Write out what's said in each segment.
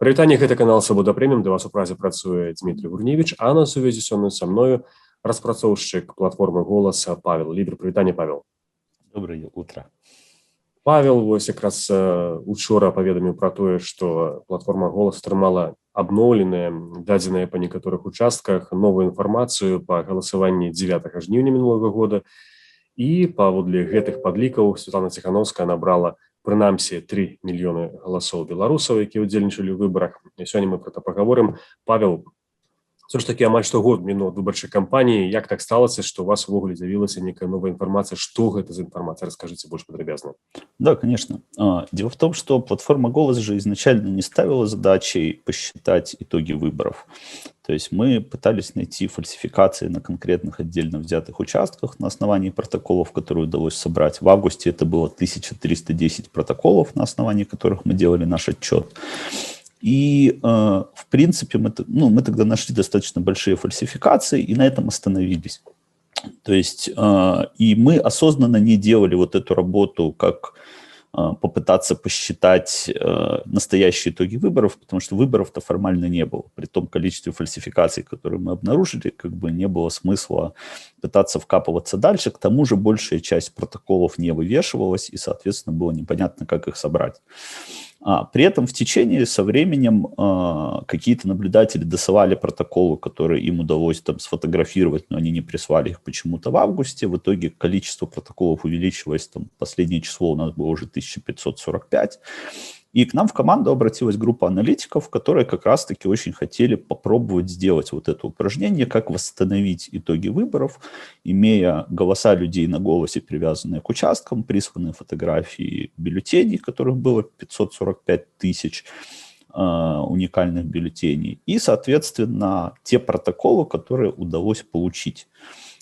Прывітанне, гэта канал Свабода Прэміум. Для вас у празе працуе Дмітрый Гурневіч, а на сувязі сёння са мною распрацоўшчык платформы «Голас» Павел Лібер. Прывітанне, Павел. Доброе утро. Павел вось якраз учора паведаміў пра тое, што платформа «Голас» атрымала абноўленыя дадзеныя па некаторых участках новую інфармацыю па галасаванні 9 жніўня мінулага года. І паводле гэтых падлікаў Святлана Ціхановская набрала прынамсі 3 мільёны галасоў беларусаў, якія ўдзельнічалі ў выбарах. І сёння мы пра гэта паговорым. Павел, все ж таки амаль што год мінуў ад выбарчай кампаніі. Як так сталася, што у вас увогуле з'явілася некая новая информация? Что это за информация? Расскажите больше подробно. Да, конечно. Дело в том, что платформа «Голос» же изначально не ставила задачей посчитать итоги выборов. То есть мы пытались найти фальсификации на конкретных отдельно взятых участках на основании протоколов, которые удалось собрать. В августе это было 1310 протоколов, на основании которых мы делали наш отчет. И, в принципе, мы тогда нашли достаточно большие фальсификации и на этом остановились. То есть, и мы осознанно не делали вот эту работу, как попытаться посчитать настоящие итоги выборов, потому что выборов-то формально не было. При том количестве фальсификаций, которые мы обнаружили, как бы не было смысла пытаться вкапываться дальше. К тому же большая часть протоколов не вывешивалась, и, соответственно, было непонятно, как их собрать. При этом в течение со временем какие-то наблюдатели досылали протоколы, которые им удалось там сфотографировать, но они не прислали их почему-то в августе. В итоге количество протоколов увеличилось, там последнее число у нас было уже 1545. И к нам в команду обратилась группа аналитиков, которые как раз-таки очень хотели попробовать сделать вот это упражнение, как восстановить итоги выборов, имея голоса людей на «Голосе», привязанные к участкам, присланные фотографии бюллетеней, которых было 545 тысяч уникальных бюллетеней, и, соответственно, те протоколы, которые удалось получить.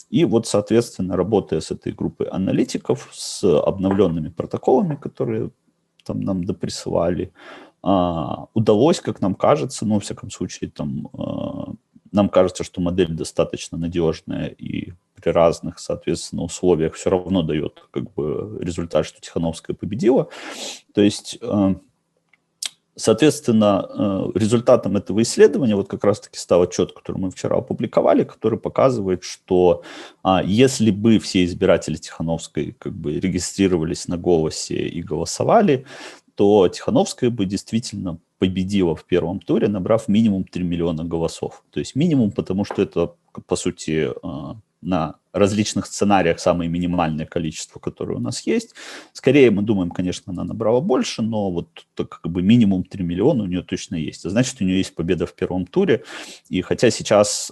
И вот, соответственно, работая с этой группой аналитиков, с обновленными протоколами, которые там нам доприсылали, удалось, как нам кажется, ну, во всяком случае, там, нам кажется, что модель достаточно надежная и при разных, соответственно, условиях все равно дает как бы результат, что Тихановская победила. То есть, соответственно, результатом этого исследования вот как раз-таки стал отчет, который мы вчера опубликовали, который показывает, что если бы все избиратели Тихановской как бы регистрировались на «Голосе» и голосовали, то Тихановская бы действительно победила в первом туре, набрав минимум 3 миллиона голосов. То есть минимум, потому что это, по сути, на различных сценариях самое минимальное количество, которое у нас есть. Скорее, мы думаем, конечно, она набрала больше, но вот как бы минимум 3 миллиона у нее точно есть. А значит, у нее есть победа в первом туре. И хотя сейчас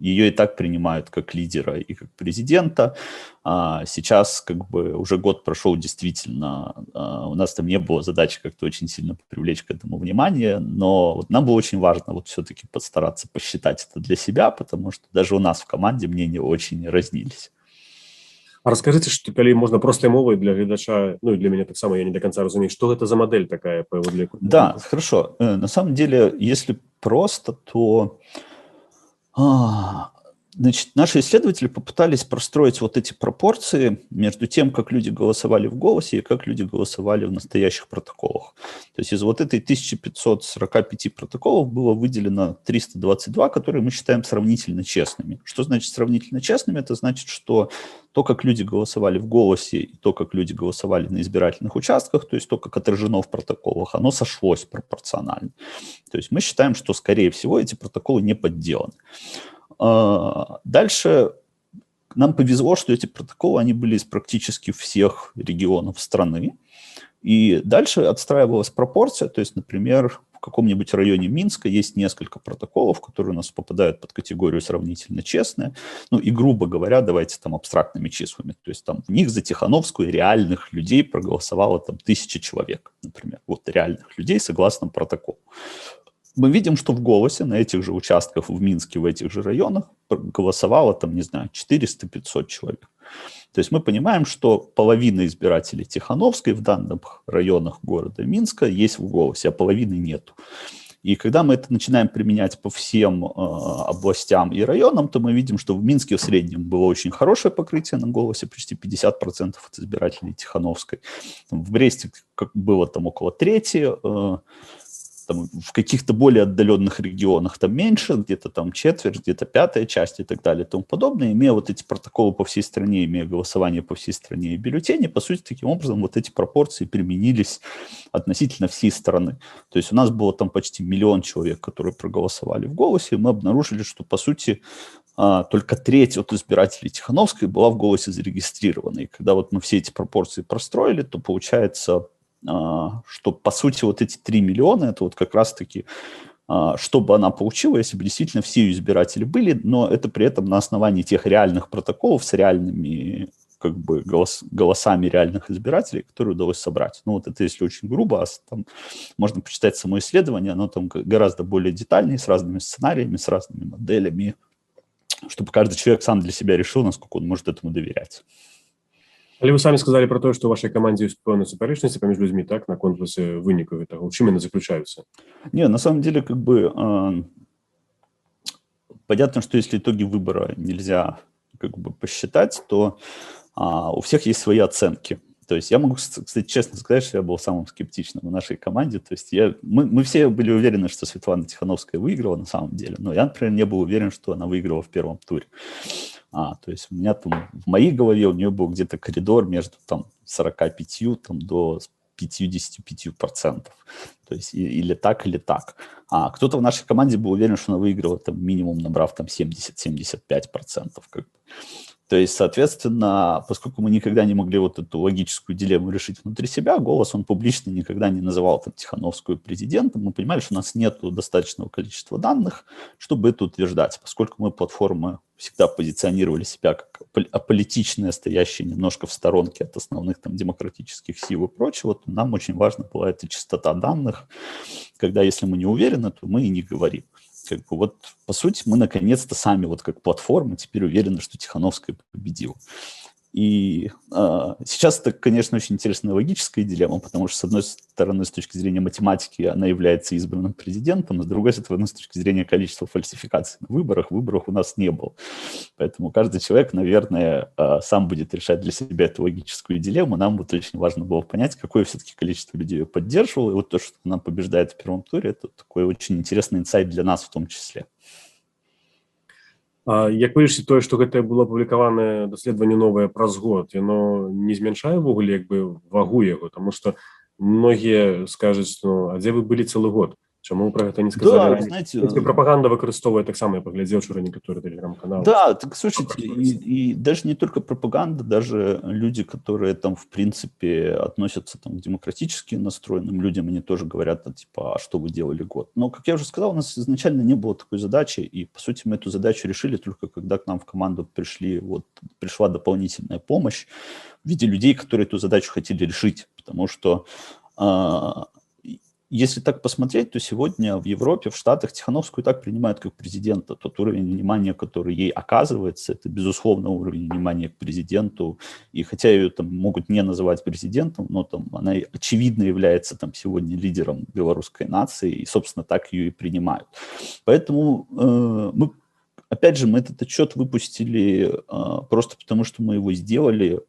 ее и так принимают как лидера и как президента, сейчас как бы уже год прошел, действительно, у нас там не было задачи как-то очень сильно привлечь к этому внимание, но вот нам было очень важно вот все-таки постараться посчитать это для себя, потому что даже у нас в команде мнения очень разнились. А расскажите, что калі можно простой мовой для глядача, ну и для меня так само, я не до конца разумею, что это за модель такая? Да, хорошо. На самом деле, если просто, то... Значит, наши исследователи попытались простроить вот эти пропорции между тем, как люди голосовали в «Голосе» и как люди голосовали в настоящих протоколах. То есть из вот этой 1545 протоколов было выделено 322, которые мы считаем сравнительно честными. Что значит сравнительно честными? Это значит, что то, как люди голосовали в «Голосе», и то, как люди голосовали на избирательных участках, то есть то, как отражено в протоколах, оно сошлось пропорционально. То есть мы считаем, что, скорее всего, эти протоколы не подделаны. Дальше нам повезло, что эти протоколы, они были из практически всех регионов страны. И дальше отстраивалась пропорция, то есть, например, в каком-нибудь районе Минска есть несколько протоколов, которые у нас попадают под категорию сравнительно честные. Ну и, грубо говоря, давайте там абстрактными числами. То есть там в них за Тихановскую реальных людей проголосовало там 1000 человек, например. Вот реальных людей согласно протоколу. Мы видим, что в «Голосе» на этих же участках в Минске, в этих же районах голосовало там, не знаю, 400-500 человек. То есть мы понимаем, что половина избирателей Тихановской в данных районах города Минска есть в «Голосе», а половины нету. И когда мы это начинаем применять по всем областям и районам, то мы видим, что в Минске в среднем было очень хорошее покрытие на «Голосе», почти 50% от избирателей Тихановской. В Бресте было там около трети, там, в каких-то более отдаленных регионах там меньше, где-то там четверть, где-то пятая часть и так далее и тому подобное. Имея вот эти протоколы по всей стране, имея голосование по всей стране и бюллетени, по сути, таким образом вот эти пропорции применились относительно всей страны. То есть у нас было там почти 1 миллион человек, которые проголосовали в «Голосе», и мы обнаружили, что, по сути, только треть от избирателей Тихановской была в «Голосе» зарегистрирована. И когда вот мы все эти пропорции простроили, то получается, что, по сути, вот эти 3 миллиона, это вот как раз-таки, что бы она получила, если бы действительно все ее избиратели были, но это при этом на основании тех реальных протоколов с реальными как бы голосами реальных избирателей, которые удалось собрать. Ну вот это если очень грубо, а там можно почитать само исследование, оно там гораздо более детальнее, с разными сценариями, с разными моделями, чтобы каждый человек сам для себя решил, насколько он может этому доверять. Але вы самі сказали про те, що у вашій команді є певні суперечності поміж людьми, так, на конкурсі виників этого. У чим вони заключаються? Не, на самом деле, как бы, понятно, что если итоги выбора нельзя как бы посчитать, то у всех есть свои оценки. То есть я могу, кстати, честно сказать, что я был самым скептичным в нашей команде. То есть мы все были уверены, что Светлана Тихановская выиграла на самом деле, но я, например, не был уверен, что она выиграла в первом туре. То есть у меня там в моей голове у нее был где-то коридор между там 45 там, до 55%. То есть или так, или так. Кто-то в нашей команде был уверен, что она выиграла там минимум, набрав там 70-75%. Как бы. То есть, соответственно, поскольку мы никогда не могли вот эту логическую дилемму решить внутри себя, «Голос» он публично никогда не называл там Тихановскую президентом, мы понимали, что у нас нет достаточного количества данных, чтобы это утверждать, поскольку мы платформы всегда позиционировали себя как аполитичные, стоящие немножко в сторонке от основных там демократических сил и прочего, то нам очень важна была эта чистота данных, когда если мы не уверены, то мы и не говорим. Как бы вот, по сути, мы наконец-то сами вот как платформа теперь уверены, что Тихановская победила. И сейчас это, конечно, очень интересная логическая дилемма, потому что, с одной стороны, с точки зрения математики, она является избранным президентом, а с другой стороны, с точки зрения количества фальсификаций на выборах у нас не было. Поэтому каждый человек, наверное, сам будет решать для себя эту логическую дилемму. Нам вот очень важно было понять, какое все-таки количество людей ее поддерживало. И вот то, что она побеждает в первом туре, это такой очень интересный инсайт для нас в том числе. Як вы лічыце тое, што гэта было апублікаванае даследаванне новае праз год, яно не змяншае ўвогуле як бы вагу яго, таму што многія скажуць, ну, а дзе вы былі цэлы год? Чаму вы про гэта не сказали? Да, знаете, пропаганда выкарыстоўвае таксама, я паглядзеў вчора некаторыя тэлеграм-каналы. Да, так слушайте, и даже не только пропаганда, даже люди, которые там в принципе относятся там, к демократически настроенным людям, они тоже говорят, типа, а что вы делали год? Но, как я уже сказал, у нас изначально не было такой задачи, и по сути мы эту задачу решили только когда к нам в команду пришла дополнительная помощь в виде людей, которые эту задачу хотели решить, потому что если так посмотреть, то сегодня в Европе, в Штатах Тихановскую так принимают как президента. Тот уровень внимания, который ей оказывается, это, безусловно, уровень внимания к президенту. И хотя ее там могут не называть президентом, но там она очевидно является там сегодня лидером белорусской нации, и, собственно, так ее и принимают. Поэтому опять же, мы этот отчет выпустили просто потому, что мы его сделали.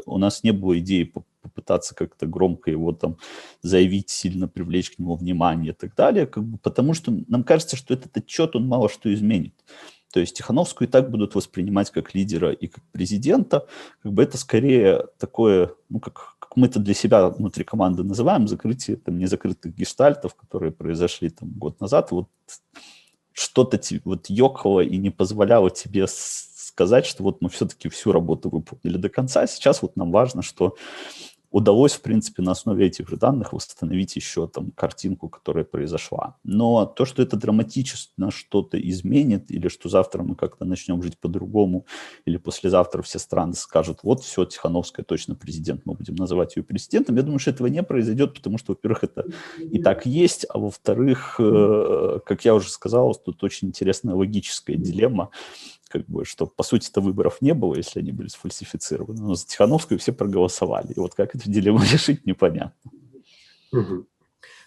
У нас не было идеи попытаться как-то громко его там заявить, сильно привлечь к нему внимание и так далее, как бы, потому что нам кажется, что этот отчет, он мало что изменит. То есть Тихановскую и так будут воспринимать как лидера и как президента. Как бы это скорее такое, ну, как мы это для себя внутри команды называем, закрытие там незакрытых гештальтов, которые произошли там год назад. Вот что-то вот ёкало и не позволяло тебе сказать, что вот мы все-таки всю работу выполнили до конца. Сейчас вот нам важно, что удалось, в принципе, на основе этих же данных восстановить еще там картинку, которая произошла. Но то, что это драматично что-то изменит, или что завтра мы как-то начнем жить по-другому, или послезавтра все страны скажут, вот все, Тихановская точно президент, мы будем называть ее президентом, я думаю, что этого не произойдет, потому что, во-первых, это и так есть, а во-вторых, как я уже сказал, тут очень интересная логическая дилемма, как бы, что, по сути-то, выборов не было, если они были сфальсифицированы, но за Тихановскую все проголосовали. И вот как эту дилемму решить, непонятно. Угу.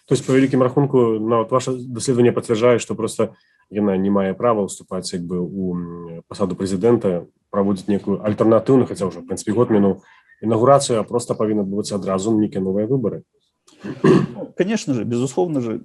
То есть, по великим рахунку, ну, ваше доследование подтверждает, что просто яна не мае права уступать как бы у посаду президента, проводить некую альтернативную, хотя уже, в принципе, год минул, инаугурацию, а просто повинны отбываться одразу некие новые выборы. Ну, конечно же, безусловно же,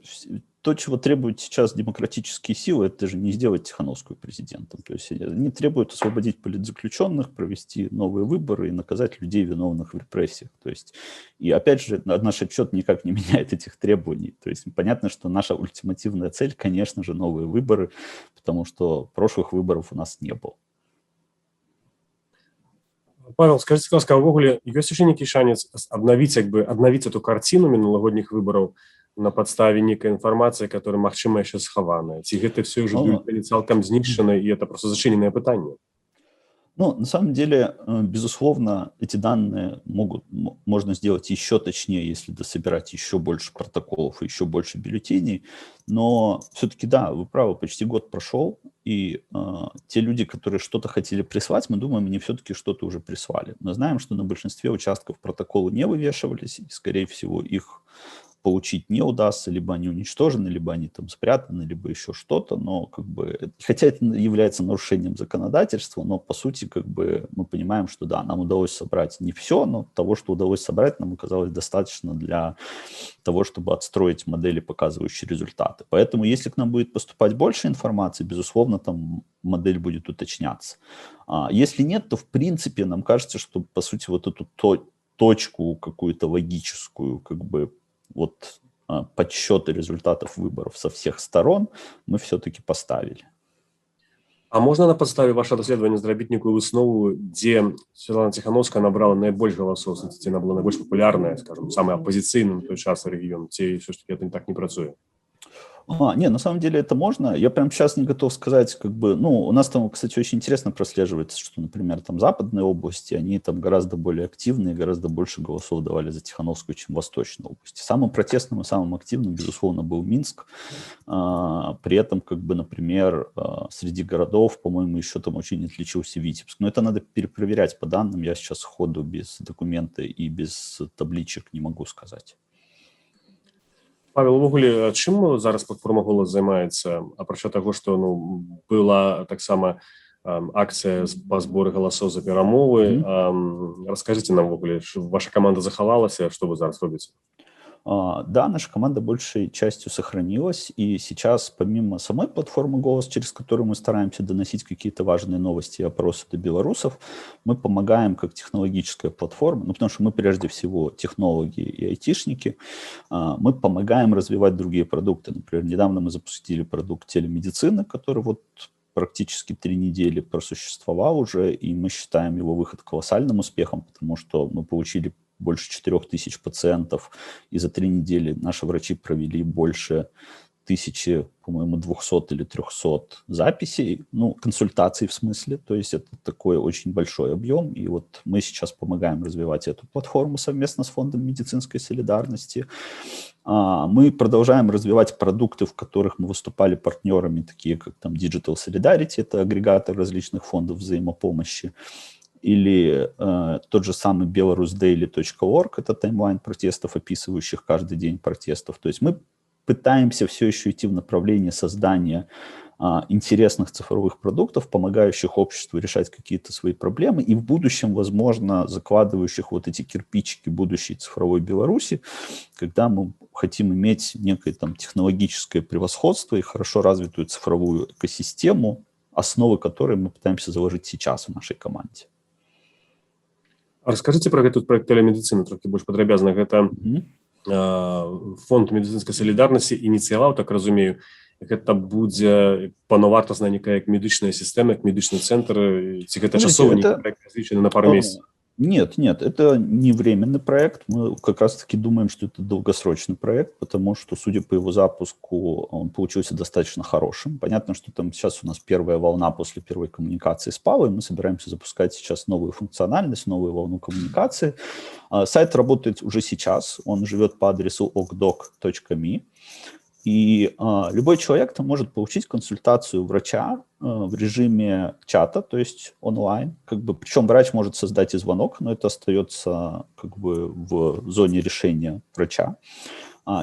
то, чего требуют сейчас демократические силы, это же не сделать Тихановскую президентом. То есть они требуют освободить политзаключенных, провести новые выборы и наказать людей, виновных в репрессиях. То есть, и опять же, наш отчет никак не меняет этих требований. То есть понятно, что наша ультимативная цель, конечно же, новые выборы, потому что прошлых выборов у нас не было. Павел, скажите, ласка, а ўвогуле ёсць яшчэ нейкі шанец аднавіць эту карціну мінулагодніх выбараў на падставе нейкай інфармацыі, которая, магчыма, яшчэ схаваная? Ці гэта все ўжо бюлетэні цалкам знішчаны, і это просто зачыненае пытанне? Ну, на самом деле, безусловно, эти данные можно сделать еще точнее, если дособирать еще больше протоколов и еще больше бюллетеней. Но все-таки, да, вы правы, почти год прошел, и те люди, которые что-то хотели прислать, мы думаем, они все-таки что-то уже прислали. Мы знаем, что на большинстве участков протоколы не вывешивались, и, скорее всего, их получить не удастся, либо они уничтожены, либо они там спрятаны, либо еще что-то, но как бы, хотя это является нарушением законодательства, но по сути как бы мы понимаем, что да, нам удалось собрать не все, но того, что удалось собрать, нам оказалось достаточно для того, чтобы отстроить модели, показывающие результаты. Поэтому если к нам будет поступать больше информации, безусловно, там модель будет уточняться. Если нет, то в принципе нам кажется, что по сути вот эту точку какую-то логическую, как бы вот подсчеты результатов выборов со всех сторон мы все-таки поставили. А можна на падставе вашего даследавання зрабіць некую выснову, дзе Светлана Тихановская набрала наибольш галасоў, ці она была наибольш папулярная, скажем, самая апозіцыйная на той час рэгіён, ці все ж таки это так не працуе? Не, на самом деле это можно. Я прямо сейчас не готов сказать, как бы, ну, у нас там, кстати, очень интересно прослеживается, что, например, там западные области, они там гораздо более активные, гораздо больше голосов давали за Тихановскую, чем восточные области. Самым протестным и самым активным, безусловно, был Минск. При этом, как бы, например, среди городов, по-моему, еще там очень отличился Витебск. Но это надо перепроверять по данным. Я сейчас сходу без документа и без табличек не могу сказать. Павел, увогуле, чым зараз платформа «Голос» займаецца, апрача таго, што была таксама акцыя па зборы галасоў за перамовы. Раскажыце нам, увогуле, ваша каманда захавалася, што вы зараз робіце? Да, наша команда большей частью сохранилась, и сейчас помимо самой платформы «Голос», через которую мы стараемся доносить какие-то важные новости и опросы до белорусов, мы помогаем как технологическая платформа, ну, потому что мы прежде всего технологи и айтишники, мы помогаем развивать другие продукты. Например, недавно мы запустили продукт телемедицины, который вот практически 3 недели просуществовал уже, и мы считаем его выход колоссальным успехом, потому что мы получили больше 4000 пациентов, и за 3 недели наши врачи провели больше 1000, по-моему, 200 или 300 записей, ну, консультаций в смысле, то есть это такой очень большой объем, и вот мы сейчас помогаем развивать эту платформу совместно с Фондом медицинской солидарности. Мы продолжаем развивать продукты, в которых мы выступали партнерами, такие как там Digital Solidarity, это агрегатор различных фондов взаимопомощи, или тот же самый belarusdaily.org, это таймлайн протестов, описывающих каждый день протестов. То есть мы пытаемся все еще идти в направлении создания интересных цифровых продуктов, помогающих обществу решать какие-то свои проблемы, и в будущем, возможно, закладывающих вот эти кирпичики будущей цифровой Беларуси, когда мы хотим иметь некое там технологическое превосходство и хорошо развитую цифровую экосистему, основы которой мы пытаемся заложить сейчас в нашей команде. Расскажите про этот проект телемедицины трохи больш падрабязна. Гэта Фонд медицинской солидарности инициировал, так разумею, гэта будзе паўнавартасная некая медычная система, як медычны центр, ці гэта часовы нейкі проект разлічаны на пару месяцев? Нет, это не временный проект. Мы как раз-таки думаем, что это долгосрочный проект, потому что, судя по его запуску, он получился достаточно хорошим. Понятно, что там сейчас у нас первая волна после первой коммуникации спала, и мы собираемся запускать сейчас новую функциональность, новую волну коммуникации. Сайт работает уже сейчас, он живет по адресу okdoc.me. И любой человек там может получить консультацию врача в режиме чата, то есть онлайн. Как бы, причем врач может создать и звонок, но это остается как бы в зоне решения врача.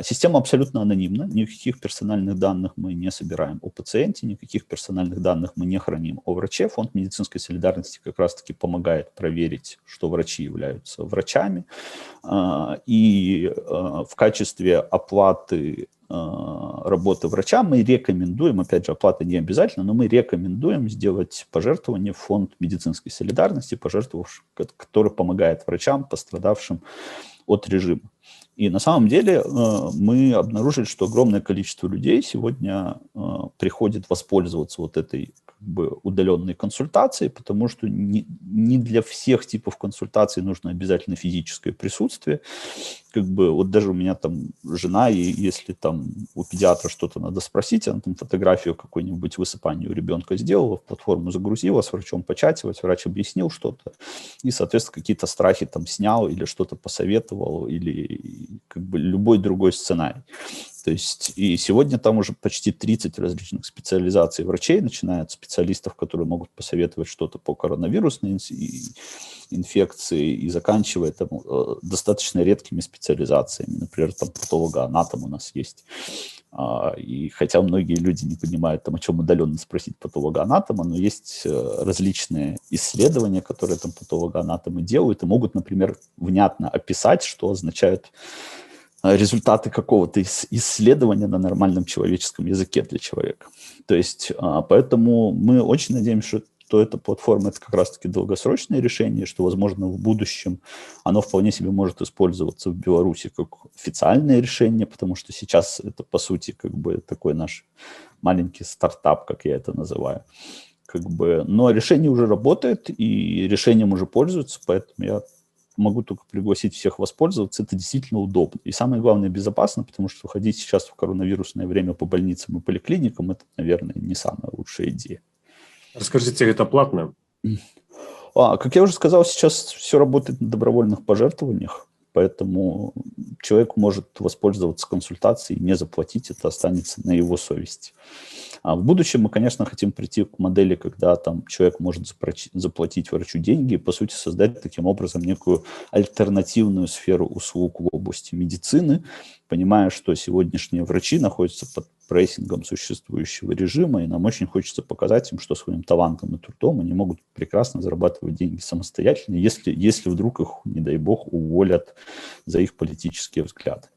Система абсолютно анонимна, никаких персональных данных мы не собираем о пациенте, никаких персональных данных мы не храним о враче. Фонд медицинской солидарности как раз-таки помогает проверить, что врачи являются врачами. И в качестве оплаты работы врача мы рекомендуем, опять же, оплата не обязательно, но мы рекомендуем сделать пожертвование в фонд медицинской солидарности, который помогает врачам, пострадавшим от режима. И на самом деле мы обнаружили, что огромное количество людей сегодня приходит воспользоваться вот этой как бы удаленной консультацией, потому что не для всех типов консультаций нужно обязательно физическое присутствие. Как бы вот даже у меня там жена, и если там у педиатра что-то надо спросить, она там фотографию какой-нибудь высыпания у ребенка сделала, в платформу загрузила, с врачом початилась, врач объяснил что-то, и, соответственно, какие-то страхи там снял или что-то посоветовал, или как бы любой другой сценарий. То есть и сегодня там уже почти 30 различных специализаций врачей, начиная от специалистов, которые могут посоветовать что-то по коронавирусной инфекции, и заканчивая там достаточно редкими специализациями. Например, там патологоанатом у нас есть. И хотя многие люди не понимают, там, о чем удаленно спросить патологоанатома, но есть различные исследования, которые там патологоанатомы делают, и могут, например, внятно описать, что означают результаты какого-то исследования на нормальном человеческом языке для человека. То есть, поэтому мы очень надеемся, что эта платформа – это как раз-таки долгосрочное решение, что, возможно, в будущем оно вполне себе может использоваться в Беларуси как официальное решение, потому что сейчас это, по сути, как бы такой наш маленький стартап, как я это называю. Как бы, но решение уже работает, и решением уже пользуются, поэтому я могу только пригласить всех воспользоваться. Это действительно удобно. И самое главное, безопасно, потому что ходить сейчас в коронавирусное время по больницам и поликлиникам – это, наверное, не самая лучшая идея. Расскажите, это платно? Как я уже сказал, сейчас все работает на добровольных пожертвованиях, поэтому человек может воспользоваться консультацией и не заплатить, это останется на его совести. В будущем мы, конечно, хотим прийти к модели, когда там человек может заплатить врачу деньги и, по сути, создать таким образом некую альтернативную сферу услуг в области медицины, понимая, что сегодняшние врачи находятся под прессингом существующего режима, и нам очень хочется показать им, что своим талантом и трудом они могут прекрасно зарабатывать деньги самостоятельно, если вдруг их, не дай бог, уволят за их политические взгляды.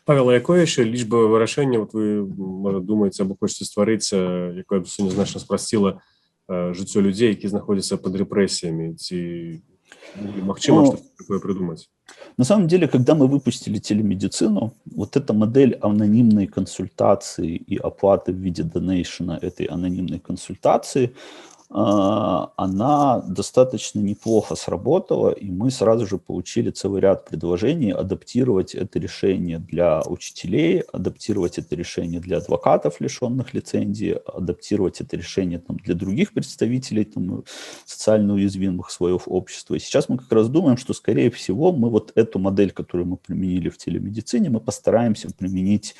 Павел, а якое ще лічбавае вырашэнне вот вы, можа, думаеце або хочаце стварыць, якое б сёння значна спрасціла жыццё людзей, які знаходзяцца пад рэпрэсіямі, ці магчыма што такое прыдумаць? На самом деле, когда мы выпустили телемедицину, вот эта модель анонимной консультации и оплаты в виде донейшена этой анонимной консультации, она достаточно неплохо сработала, и мы сразу же получили целый ряд предложений адаптировать это решение для учителей, адаптировать это решение для адвокатов, лишенных лицензии, адаптировать это решение там, для других представителей там, социально уязвимых слоев общества. И сейчас мы как раз думаем, что, скорее всего, мы вот эту модель, которую мы применили в телемедицине, мы постараемся применить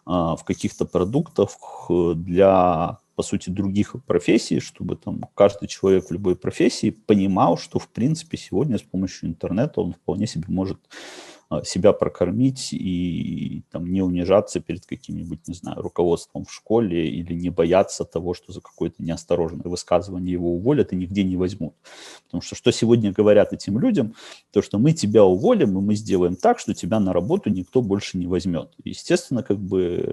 в каких-то продуктах для, по сути, других профессий, чтобы там каждый человек в любой профессии понимал, что, в принципе, сегодня с помощью интернета он вполне себе может себя прокормить и там, не унижаться перед каким-нибудь, не знаю, руководством в школе или не бояться того, что за какое-то неосторожное высказывание его уволят и нигде не возьмут. Потому что сегодня говорят этим людям? То, что мы тебя уволим, и мы сделаем так, что тебя на работу никто больше не возьмет. Естественно, как бы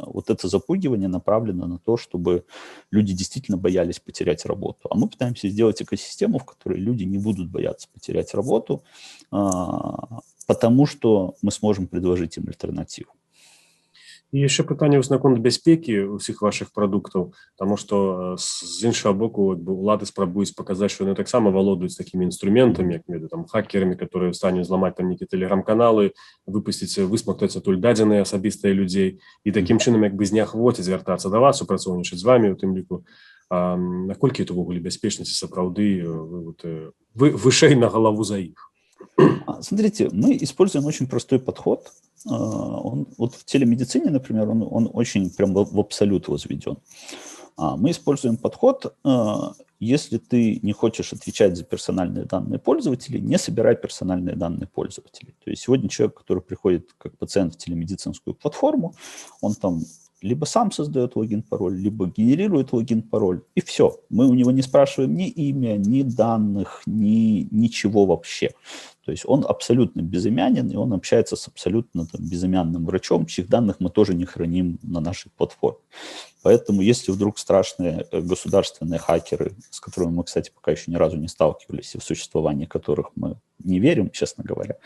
вот это запугивание направлено на то, чтобы люди действительно боялись потерять работу. А мы пытаемся сделать экосистему, в которой люди не будут бояться потерять работу, потому что мы сможем предложить им альтернативу. І яшчэ пытанне наконт бяспекі ўсіх вашых прадуктаў, таму што з іншага боку улады спрабуюць паказаць, што яны таксама валодаюць такімі інструментамі, як там хакерамі, которые стануць зламаць там нейкія тэлеграм-каналы, высмактаць адтуль дадзеныя асабістыя людзей і такім чынам як бы зняхвоціць, звяртацца да вас, супрацоўнічаць з вами у тым ліку. Наколькі это увогуле бяспечнасць і сапраўды вы вышэй на галаву за іх? Смотрите, мы используем очень простой подход. Вот в телемедицине, например, он очень прям в абсолют возведен. Мы используем подход, если ты не хочешь отвечать за персональные данные пользователей, не собирай персональные данные пользователей. То есть сегодня человек, который приходит как пациент в телемедицинскую платформу, он там либо сам создает логин-пароль, либо генерирует логин-пароль, и все. Мы у него не спрашиваем ни имя, ни данных, ничего вообще. То есть он абсолютно безымянен, и он общается с абсолютно безымянным врачом, чьих данных мы тоже не храним на нашей платформе. Поэтому если вдруг страшные государственные хакеры, с которыми мы, кстати, пока еще ни разу не сталкивались, и в существовании которых мы не верим, честно говоря,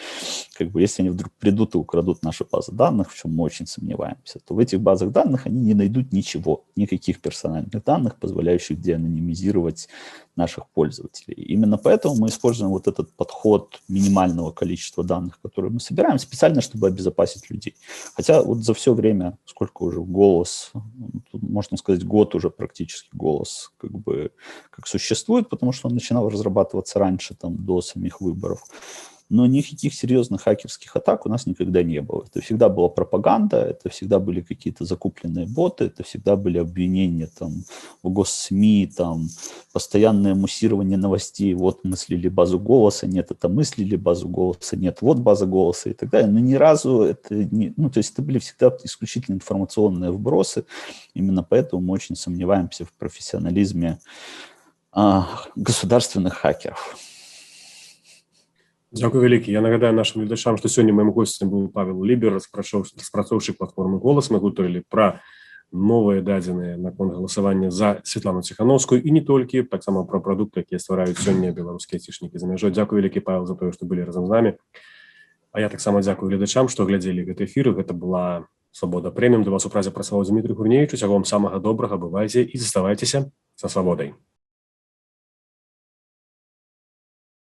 если они вдруг придут и украдут наши базы данных, в чем мы очень сомневаемся, то в этих базах данных они не найдут ничего, никаких персональных данных, позволяющих деанонимизировать наших пользователей. Именно поэтому мы используем вот этот подход минимального количества данных, которые мы собираем, специально, чтобы обезопасить людей. Хотя вот за все время, сколько уже голос, можно сказать, год уже практически голос как существует, потому что он начинал разрабатываться раньше, до самих выборов. Но никаких серьезных хакерских атак у нас никогда не было. Это всегда была пропаганда, это всегда были какие-то закупленные боты, это всегда были обвинения в госсми, постоянное муссирование новостей. Вот мы слили базу голоса, нет, это мы слили базу голоса, нет, вот база голоса и так далее. Но ни разу это не... то есть это были всегда исключительно информационные вбросы. Именно поэтому мы очень сомневаемся в профессионализме государственных хакеров. Дякую вялікі. Я нагадаю нашим глядачам, што сёння маім госцем быў Павел Лібер, распрацоўшчык платформы «Голас». Мы гутарылі пра новыя дадзеныя наконт галасавання за Святлану Ціхановскую і не толькі, таксама пра прадукты, якія ствараюць сёння беларускія айцішнікі за мяжой. Дзякую вялікі, Павел, за тое, што былі разам з намі. А я таксама дзякую глядачам, што глядзелі гэты эфір. Гэта была «Свабода Прэміум». Для вас у празе працаваў Дмітрый Гурневіч. Усяго вам самага добрага, бывайце і заставайцеся са свабодай.